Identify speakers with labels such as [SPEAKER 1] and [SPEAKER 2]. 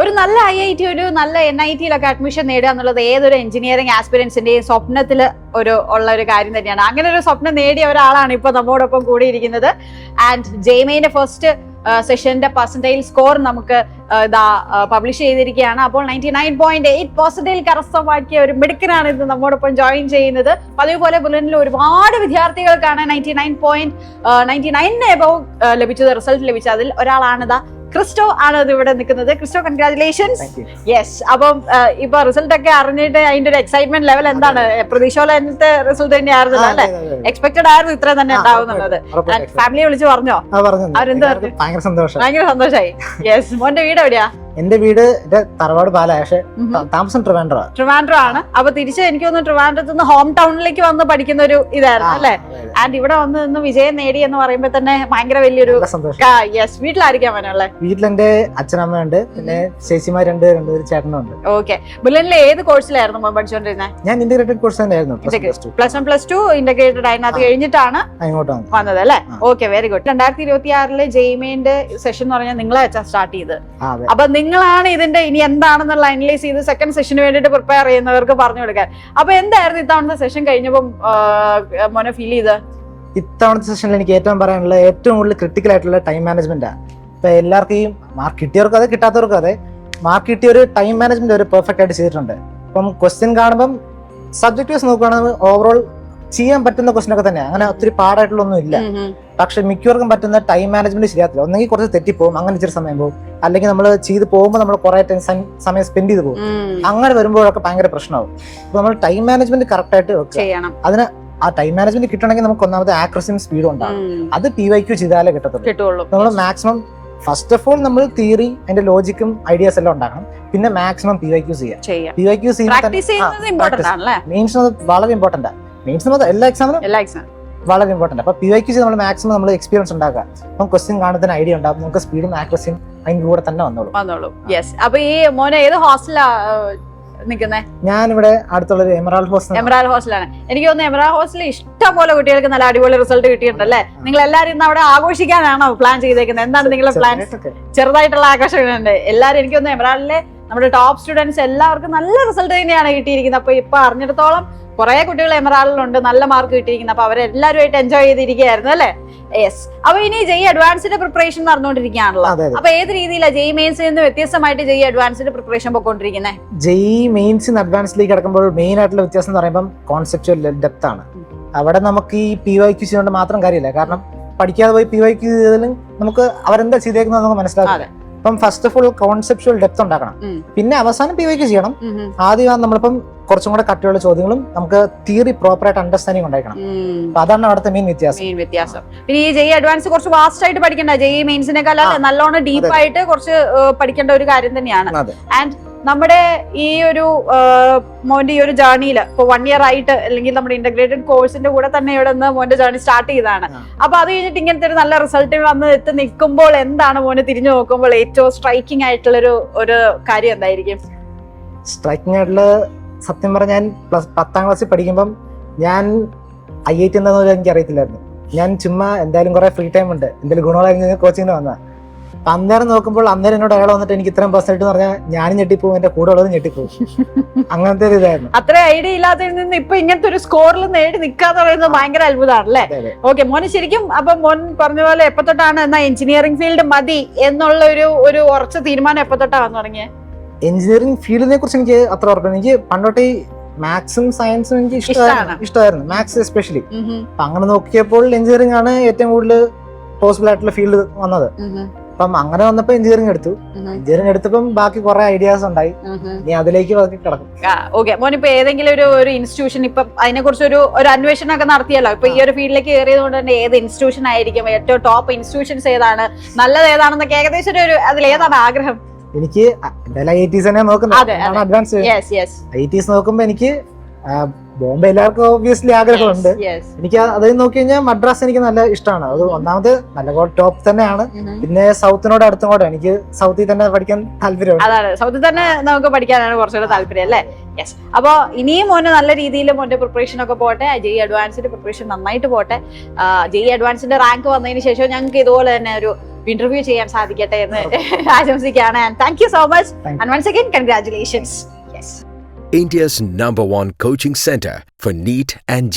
[SPEAKER 1] ഒരു നല്ല IIT ഒരു നല്ല NIT-യിലൊക്കെ അഡ്മിഷൻ നേടുക എന്നുള്ളത് ഏതൊരു എഞ്ചിനീയറിംഗ് ആസ്പിരൻസിന്റെയും സ്വപ്നത്തിൽ ഉള്ള ഒരു കാര്യം തന്നെയാണ്. അങ്ങനെ ഒരു സ്വപ്നം നേടിയ ഒരാളാണ് ഇപ്പൊ നമ്മോടൊപ്പം കൂടിയിരിക്കുന്നത്. ആൻഡ് ജെയ്മെയിന്റെ ഫസ്റ്റ് സെഷന്റെ പെർസെന്റൈൽ സ്കോർ നമുക്ക് പബ്ലിഷ് ചെയ്തിരിക്കുകയാണ്. അപ്പോൾ 99.8% കരസ്ഥമാക്കിയ ഒരു മിടുക്കനാണ് ഇത് നമ്മോടൊപ്പം ജോയിൻ ചെയ്യുന്നത്. അതേപോലെ ബുള്ളറ്റിൽ ഒരുപാട് വിദ്യാർത്ഥികൾക്കാണ് 99.99 എബവ് ലഭിച്ചത്, റിസൾട്ട് ലഭിച്ചത്. അതിൽ ഒരാളാണ് ക്രിസ്റ്റോ ആണ് ഇവിടെ നിൽക്കുന്നത്. ക്രിസ്റ്റോ, കൺഗ്രാറ്റുലേഷൻസ്. യെസ്. അപ്പം ഇപ്പൊ റിസൾട്ട് ഒക്കെ അറിഞ്ഞിട്ട് അതിന്റെ ഒരു എക്സൈറ്റ്മെന്റ് ലെവൽ എന്താണ്? പ്രതീക്ഷയിലത്തെ റിസൾട്ട് തന്നെയായിരുന്നല്ലോ അല്ലെ? എക്സ്പെക്ടഡ് ആയിരുന്നു ഇത്ര തന്നെ ഉണ്ടാവുന്നുള്ളത്. ഫാമിലിയെ വിളിച്ച് പറഞ്ഞോ? അവരെന്താ പറഞ്ഞു? ഭയങ്കര സന്തോഷമായി. യെസ്. മോന്റെ വീട് എവിടെയാ?
[SPEAKER 2] എന്റെ വീട് തറവാട് പാലായ, പക്ഷെ താമസം ട്രിവാൻഡ്രം ആണ്. അപ്പൊ തിരിച്ച് എനിക്ക് തോന്നുന്നു ട്രിവാൻഡ്രത്ത് നിന്ന് ഹോം ടൗണിലേക്ക് വന്ന് പഠിക്കുന്ന ഒരു ഇതായിരുന്നു അല്ലെ? ആൻഡ് ഇവിടെ വന്ന് നിന്ന് വിജയം നേടി എന്ന് പറയുമ്പോ തന്നെ ഭയങ്കര വലിയൊരു സന്തോഷം. യെസ്. വീട്ടിലായിരിക്കാൻ പറ്റുള്ളേ? വീട്ടിൽ എന്റെ അച്ഛനമ്മയുണ്ട്, പിന്നെ ചേച്ചിമാർ രണ്ട് ചേട്ടനും ഉണ്ട്.
[SPEAKER 1] ഓക്കെ. ബുള്ളറ്റിലെ ഏത് കോഴ്സിലായിരുന്നു പഠിച്ചോണ്ടിരുന്നത്?
[SPEAKER 2] ഞാൻ ഇന്റഗ്രേറ്റഡ് കോഴ്സ് തന്നെയായിരുന്നു.
[SPEAKER 1] +1 +2 ഇന്റഗ്രേറ്റഡ് ആയിരുന്നു. അത് കഴിഞ്ഞിട്ടാണ്
[SPEAKER 2] അങ്ങോട്ട്
[SPEAKER 1] വന്നത് അല്ലെ? Okay, very good. 2026 ജെയ്മെയിന്റെ സെഷൻ എന്ന് പറഞ്ഞാൽ നിങ്ങളെ സ്റ്റാർട്ട് ചെയ്ത്. അപ്പൊ നിങ്ങളാണ് ഇതിന്റെ ഇനി എന്താണെന്നുള്ള അനലൈസ് ചെയ്ത് സെക്കൻഡ് സെഷന് വേണ്ടിട്ട് പ്രിപ്പയർ ചെയ്യുന്നവർക്ക് പറഞ്ഞു കൊടുക്കാൻ. അപ്പൊ എന്തായിരുന്നു ഇത്തവണത്തെ സെഷൻ കഴിഞ്ഞപ്പോ മോനെ ഫീൽ ചെയ്ത്?
[SPEAKER 2] ഇത്തവണത്തെ സെഷനിൽ എനിക്ക് ഏറ്റവും പറയാനുള്ള ഏറ്റവും കൂടുതൽ ക്രിട്ടിക്കൽ ആയിട്ടുള്ള ടൈം മാനേജ്മെന്റാണ്. ഇപ്പൊ എല്ലാവർക്കും മാർക്ക് കിട്ടിയവർക്കും അതെ, കിട്ടാത്തവർക്കും അതെ, മാർക്ക് കിട്ടിയ ഒരു ടൈം മാനേജ്മെന്റ് ഒരു പെർഫെക്റ്റ് ആയിട്ട് ചെയ്തിട്ടുണ്ട്. ഇപ്പം ക്വസ്റ്റ്യൻ കാണുമ്പം സബ്ജക്ട് വൈസ് നോക്കുകയാണെങ്കിൽ ഓവറോൾ ചെയ്യാൻ പറ്റുന്ന ക്വസ്റ്റ്യൻ ഒക്കെ തന്നെ, അങ്ങനെ ഒത്തിരി പാടായിട്ടുള്ളൊന്നും ഇല്ല. പക്ഷെ മിക്കവർക്കും പറ്റുന്ന ടൈം മാനേജ്മെന്റ് ശരിയാത്തില്ല. ഒന്നെങ്കിൽ കുറച്ച് തെറ്റിപ്പോകും, അങ്ങനെ ഇച്ചിരി സമയം പോകും, അല്ലെങ്കിൽ നമ്മൾ ചെയ്ത് പോകുമ്പോൾ നമ്മൾ കുറെ സമയം സ്പെൻഡ് ചെയ്ത് പോകും. അങ്ങനെ വരുമ്പോഴൊക്കെ ഭയങ്കര പ്രശ്നമാകും. അപ്പൊ നമ്മൾ ടൈം മാനേജ്മെന്റ് കറക്റ്റ് ആയിട്ട് വെക്കണം. അതിന് ആ ടൈം മാനേജ്മെന്റ് കിട്ടണമെങ്കിൽ നമുക്ക് ഒന്നാമത് ആക്യുറസിയും സ്പീഡും ഉണ്ടാകും. അത് PYQ ചെയ്താലേ കിട്ടത്തുള്ളൂ. നമ്മൾ മാക്സിമം ഫസ്റ്റ് ഓഫ് ഓൾ നമ്മൾ തിയറി, അതിന്റെ ലോജിക്കും ഐഡിയാസ് എല്ലാം ഉണ്ടാക്കണം. പിന്നെ മാക്സിമം PYQ ചെയ്യാം. PYQ മീൻസ് വളരെ ഇമ്പോർട്ടന്റ്. മീൻസ് എല്ലാ എക്സാമിനും വളരെ ഇമ്പോർട്ടന്റ്. അപ്പൊ PYQ നമ്മൾ മാക്സിമം നമ്മൾ എക്സ്പീരിയൻസ് ഉണ്ടാക്കുക. അപ്പം ക്വസ്റ്റ്യൻ കാണുന്നതിന് ഐഡിയ ഉണ്ടാകും, നമുക്ക് സ്പീഡും ആക്യുറസിയും അതിന്റെ കൂടെ തന്നെ വന്നോളൂ.
[SPEAKER 1] യെസ്. അപ്പൊ ഈ മോനെ ഏത് ഹോസ്റ്റലാ നിൽക്കുന്നേ?
[SPEAKER 2] ഞാനിവിടെ അടുത്തുള്ള എമറാൾഡ്
[SPEAKER 1] ഹോസ്റ്റലാണ്. എനിക്ക് തോന്നുന്നു എമറാൾഡ് ഹോസ്റ്റലിൽ ഇഷ്ടം പോലെ കുട്ടികൾക്ക് നല്ല അടിപൊളി റിസൾട്ട് കിട്ടിയിട്ടുണ്ടല്ലേ? നിങ്ങൾ എല്ലാവരും ഇന്ന് അവിടെ ആഘോഷിക്കാനാണോ പ്ലാൻ ചെയ്തേക്കുന്നത്? എന്താണ് നിങ്ങളുടെ പ്ലാൻ? ചെറുതായിട്ടുള്ള ആഘോഷങ്ങളുണ്ട് എല്ലാവരും. എനിക്ക് തോന്നുന്നു എമറാൾഡിലെ നമ്മുടെ ടോപ്പ് സ്റ്റുഡൻസ് എല്ലാവർക്കും നല്ല റിസൾട്ട് തന്നെയാണ് കിട്ടിയിരിക്കുന്നത്. അപ്പൊ ഇപ്പൊ അറിഞ്ഞിടത്തോളം കുറെ കുട്ടികൾ എമറാൾഡിലുണ്ട്, നല്ല മാർക്ക് കിട്ടിയിരിക്കുന്നത്. അപ്പൊ അവരെല്ലാവരുമായിട്ട് എൻജോയ് ചെയ്തിരിക്കുകയായിരുന്നു അല്ലെ? യെസ്. അപ്പൊ ഇനി ജെയ് അഡ്വാൻസിന്റെ പ്രിപ്പറേഷൻ നടന്നുകൊണ്ടിരിക്കുകയാണല്ലോ. അപ്പൊ ഏത് രീതിയിലാണ് ജെയ് മെയിൻസിൽ നിന്ന് വ്യത്യസ്തമായിട്ട് ജെയ് അഡ്വാൻസിന്റെ പ്രിപ്പറേഷൻ പോയിക്കൊണ്ടിരിക്കുന്നത്?
[SPEAKER 2] ജെയ് മെയിൻസ് അഡ്വാൻസിലേക്ക് കിടക്കുമ്പോൾ മെയിൻ ആയിട്ടുള്ള വ്യത്യാസം എന്ന് പറയുമ്പോൾ കോൺസെപ്റ്റുവൽ ഡെപ്ത് ആണ്. അവിടെ നമുക്ക് ഈ PYQ ചെയ്തുകൊണ്ട് മാത്രം കാര്യമില്ല. കാരണം പഠിക്കാതെ പോയി PYQ ചെയ്താലും നമുക്ക് അവരെന്താ ചെയ്തേക്കുന്നത് നമുക്ക് മനസ്സിലാവില്ല. അപ്പം first of all conceptual depth ഉണ്ടാക്കണം, പിന്നെ അവസാനം PYQ ചെയ്യണം. ആദ്യം നമ്മളിപ്പം കുറച്ചും കൂടെ കട്ടിയുള്ള ചോദ്യങ്ങളും നമുക്ക് തിയറി പ്രോപ്പർ ആയിട്ട് അണ്ടർസ്റ്റാൻഡിംഗ് ഉണ്ടാക്കണം. അപ്പൊ അതാണ് അവിടുത്തെ മെയിൻ വ്യത്യാസം.
[SPEAKER 1] പിന്നെ ഈ ജെയ് അഡ്വാൻസ് കുറച്ച് വാസ്റ്റ് ആയിട്ട് പഠിക്കേണ്ട, ജെയ് മെയിൻസിനേക്കാൾ നല്ലോണം ഡീപ്പായിട്ട് കുറച്ച് പഠിക്കേണ്ട ഒരു കാര്യം തന്നെയാണ്. ആൻഡ് നമ്മുടെ ഈ ഒരു മോന്റെ ഈ ഒരു ജേർണിയിൽ ഇപ്പൊ 1 year ആയിട്ട്, അല്ലെങ്കിൽ നമ്മുടെ ഇന്റഗ്രേറ്റഡ് കോഴ്സിന്റെ കൂടെ തന്നെ ഇവിടെ നിന്ന് മോന്റെ ജേർണി സ്റ്റാർട്ട് ചെയ്തതാണ്. അപ്പൊ അത് കഴിഞ്ഞിട്ട് ഇങ്ങനത്തെ ഒരു നല്ല റിസൾട്ട് വന്ന് എത്തി നിൽക്കുമ്പോൾ എന്താണ് മോനെ തിരിഞ്ഞു നോക്കുമ്പോൾ ഏറ്റവും സ്ട്രൈക്കിംഗ് ആയിട്ടുള്ള ഒരു കാര്യം എന്തായിരിക്കും?
[SPEAKER 2] സ്ട്രൈക്കിംഗ് ആയിട്ടുള്ള സത്യം പറഞ്ഞാൽ ഞാൻ 10th ക്ലാസ്സിൽ പഠിക്കുമ്പം ഞാൻ IIT എന്താണെന്ന് എനിക്ക് അറിയത്തില്ലായിരുന്നു. ഞാൻ ചുമ്മാ എന്തായാലും കുറെ ഫ്രീ ടൈം ഉണ്ട്, എന്തെങ്കിലും ഗുണങ്ങളായി കോച്ചിങ്ങിന് വന്ന. അപ്പൊ അന്നേരം നോക്കുമ്പോൾ എന്നോട് അയാൾ വന്നിട്ട് എനിക്ക് ഇത്രയും പെർസെന്റ് എന്ന് പറഞ്ഞാൽ ഞാനും ഞെട്ടിപ്പോവും, എന്റെ കൂടെ ഉള്ളത് ഞെട്ടിപ്പോവും. അങ്ങനത്തെ ഒരു ഇതായിരുന്നു.
[SPEAKER 1] അത്ര ഐഡിയ ഇല്ലാത്തതിൽ നിന്ന് ഇപ്പൊ ഇങ്ങനത്തെ ഒരു സ്കോറിൽ നേടി നിൽക്കാന്ന് പറയുന്നത് ഭയങ്കര അത്ഭുതമാണ് അല്ലേ? ഓക്കെ. മോന് ശരിക്കും അപ്പൊ മോൻ പറഞ്ഞ പോലെ എപ്പോ തൊട്ടാണ് എന്നാ എഞ്ചിനീയറിംഗ് ഫീൽഡ് മതി എന്നുള്ള ഒരു ഉറച്ച തീരുമാനം എപ്പോ തൊട്ടാ വന്നു തുടങ്ങിയത്?
[SPEAKER 2] എഞ്ചിനീയറിംഗ് ഫീൽഡിനെ കുറിച്ച് എനിക്ക് അത്ര ഉറപ്പില്ല. എനിക്ക് പണ്ടോട്ടേ മാത്സും സയൻസും എനിക്ക് ഇഷ്ടമായിരുന്നു, മാത്സ് എസ്പെഷ്യലി. അപ്പൊ അങ്ങനെ നോക്കിയപ്പോൾ എഞ്ചിനീയറിംഗ് ആണ് ഏറ്റവും കൂടുതൽ പോസിബിൾ ആയിട്ടുള്ള ഫീൽഡ് വന്നത്. അപ്പം അങ്ങനെ വന്നപ്പോ എഞ്ചിനീയറിംഗ് എടുത്തപ്പം ബാക്കി കുറെ ഐഡിയാസ് ഉണ്ടായി. ഇനി അതിലേക്ക് കിടക്കും.
[SPEAKER 1] ഓക്കെ. മോനിപ്പോ ഏതെങ്കിലും ഒരു ഇൻസ്റ്റിറ്റ്യൂഷൻ ഇപ്പൊ അതിനെ കുറിച്ച് ഒരു അന്വേഷണം ഒക്കെ നടത്തിയല്ലോ. ഇപ്പൊ ഈ ഒരു ഫീൽഡിലേക്ക് കയറിയത് കൊണ്ട് തന്നെ ഏത് ഇൻസ്റ്റിറ്റ്യൂഷൻ ആയിരിക്കും, ഏറ്റവും ടോപ്പ് ഇൻസ്റ്റിറ്റ്യൂഷൻസ് ഏതാണ്, നല്ലത് ഏതാണെന്നൊക്കെ ഏകദേശം അതിലേതാണ് ആഗ്രഹം?
[SPEAKER 2] എനിക്ക് IITs തന്നെ നോക്കുന്നത്, അഡ്വാൻസ് IITs നോക്കുമ്പോ എനിക്ക് ബോംബെ എല്ലാവർക്കും ഓബിയസ്ലി ആഗ്രഹമുണ്ട്. എനിക്ക് അത് നോക്കി കഴിഞ്ഞാൽ മദ്രാസ് എനിക്ക് നല്ല ഇഷ്ടമാണ്. അത് ഒന്നാമത് നല്ല ടോപ്പ് തന്നെയാണ്. പിന്നെ സൗത്തിനോട് അടുത്തും കൂടെ എനിക്ക് സൗത്തിൽ തന്നെ പഠിക്കാൻ താല്പര്യമാണ്.
[SPEAKER 1] അതാണ്, സൗത്തിൽ തന്നെ നമുക്ക് പഠിക്കാനാണ് കുറച്ചുകൂടെ താല്പര്യം അല്ലേ? യെസ്. അപ്പൊ ഇനിയും മോന് നല്ല രീതിയിൽ മോന്റെ പ്രിപ്പറേഷൻ ഒക്കെ പോട്ടെ, ജെയ് അഡ്വാൻസിന്റെ പ്രിപ്പറേഷൻ നന്നായിട്ട് പോട്ടെ. ജെയ് അഡ്വാൻസിന്റെ റാങ്ക് വന്നതിന് ശേഷം ഞങ്ങൾക്ക് ഇതുപോലെ തന്നെ ഇന്റർവ്യൂ ചെയ്യാൻ സാധിക്കട്ടെ എന്ന് ആശംസിക്കുകയാണ്. And thank you so much and once again congratulations.
[SPEAKER 3] India's #1 coaching center for NEET and